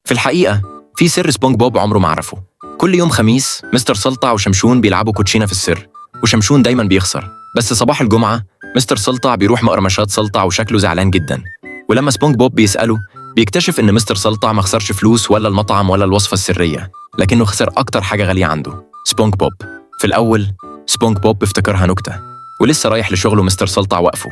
في الحقيقة في سر سبونج بوب عمره ما عرفه. كل يوم خميس مستر سلطع وشمشون بيلعبوا كوتشينة في السر، وشمشون دايما بيخسر. بس صباح الجمعة مستر سلطع بيروح مقرمشات سلطع وشكله زعلان جدا، ولما سبونج بوب بيسأله بيكتشف إن مستر سلطع ما خسرش فلوس ولا المطعم ولا الوصفة السرية، لكنه خسر أكتر حاجة غالية عنده، سبونج بوب. في الأول سبونج بوب افتكرها نكتة، ولسه رايح لشغله مستر سلطع وقفه،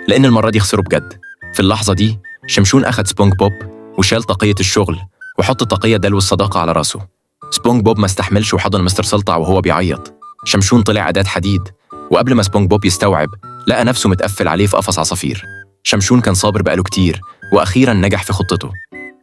لأن المرة دي خسره بجد. في اللحظة دي شمشون أخد سبونج بوب وشال طاقية الشغل وحط طاقية دلو الصداقة على راسه. سبونج بوب ما استحملش وحضن مستر سلطع وهو بيعيط. شمشون طلع أداة حديد، وقبل ما سبونج بوب يستوعب لقى نفسه متقفل عليه في قفص عصافير. شمشون كان صابر بقاله كتير وأخيراً نجح في خطته.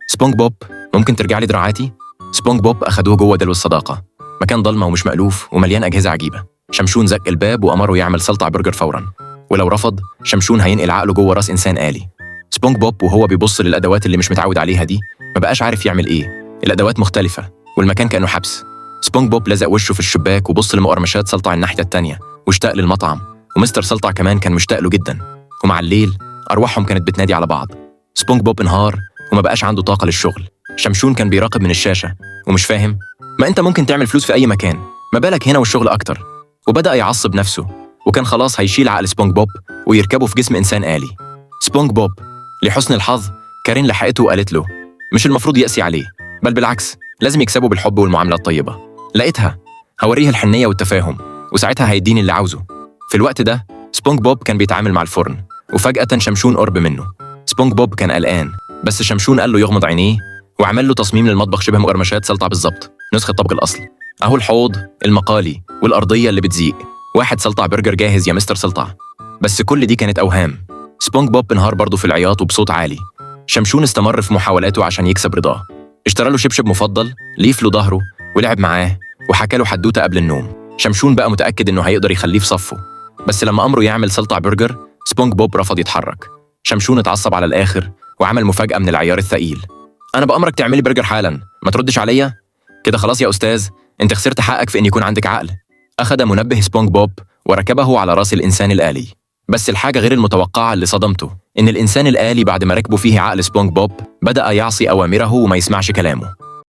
سبونج بوب، ممكن ترجع لي دراعاتي؟ سبونج بوب أخدوه جوه دلو الصداقة، مكان ضلمة ومش مألوف ومليان أجهزة عجيبة. شمشون زق الباب وأمره يعمل سلطع برجر فوراً، ولو رفض شمشون هينقل عقله جوه راس إنسان آلي. سبونج بوب وهو بيبص للأدوات اللي مش متعود عليها دي ما بقاش عارف يعمل إيه. الأدوات مختلفة والمكان كأنه حبس. سبونج بوب لزق وشه في الشباك وبص لمقرمشات سلطع الناحية التانية واشتاق للمطعم، ومستر سلطع كمان كان مشتاق له جدا. ومع الليل أرواحهم كانت بتنادي على بعض. سبونج بوب انهار وما بقاش عنده طاقة للشغل. شمشون كان بيراقب من الشاشة ومش فاهم، ما أنت ممكن تعمل فلوس في أي مكان، ما بالك هنا والشغل أكتر. وبدأ يعصب نفسه، وكان خلاص هيشيل عقل سبونج بوب ويركبه في جسم إنسان آلي. سبونج بوب لحسن الحظ كارين لحقته وقالت له مش المفروض يقسي عليه، بل بالعكس لازم يكسبه بالحب والمعاملة الطيبة. لقيتها هوريه الحنية والتفاهم، وساعتها هيديني اللي عاوزه. في الوقت ده سبونج بوب كان بيتعامل مع الفرن، وفجأة شمشون قرب منه. سبونج بوب كان قلقان، بس شمشون قال له يغمض عينيه وعمل له تصميم للمطبخ شبه مقرمشات سلطع بالظبط، نسخة طبق الأصل. أهو الحوض، المقالي، والأرضية اللي بتزيق. واحد سلطع برجر جاهز يا مستر سلطع. بس كل دي كانت أوهام. سبونج بوب انهار برضه في العياط وبصوت عالي. شمشون استمر في محاولاته عشان يكسب رضاه. اشترى له شبشب مفضل، ليف له ظهره ولعب معاه وحكى له حدوته قبل النوم. شمشون بقى متأكد إنه هيقدر يخليه في صفه، بس لما أمره يعمل سلطع برجر سبونج بوب رفض يتحرك. شمشون اتعصب على الآخر وعمل مفاجأة من العيار الثقيل. أنا بأمرك تعملي برجر حالاً، ما تردش عليا كده. خلاص يا أستاذ، أنت خسرت حقك في إن يكون عندك عقل. أخذ منبه سبونج بوب وركبه على راس الإنسان الآلي. بس الحاجة غير المتوقعة اللي صدمته إن الإنسان الآلي بعد ما ركبه فيه عقل سبونج بوب بدأ يعصي أوامره وما يسمعش كلامه.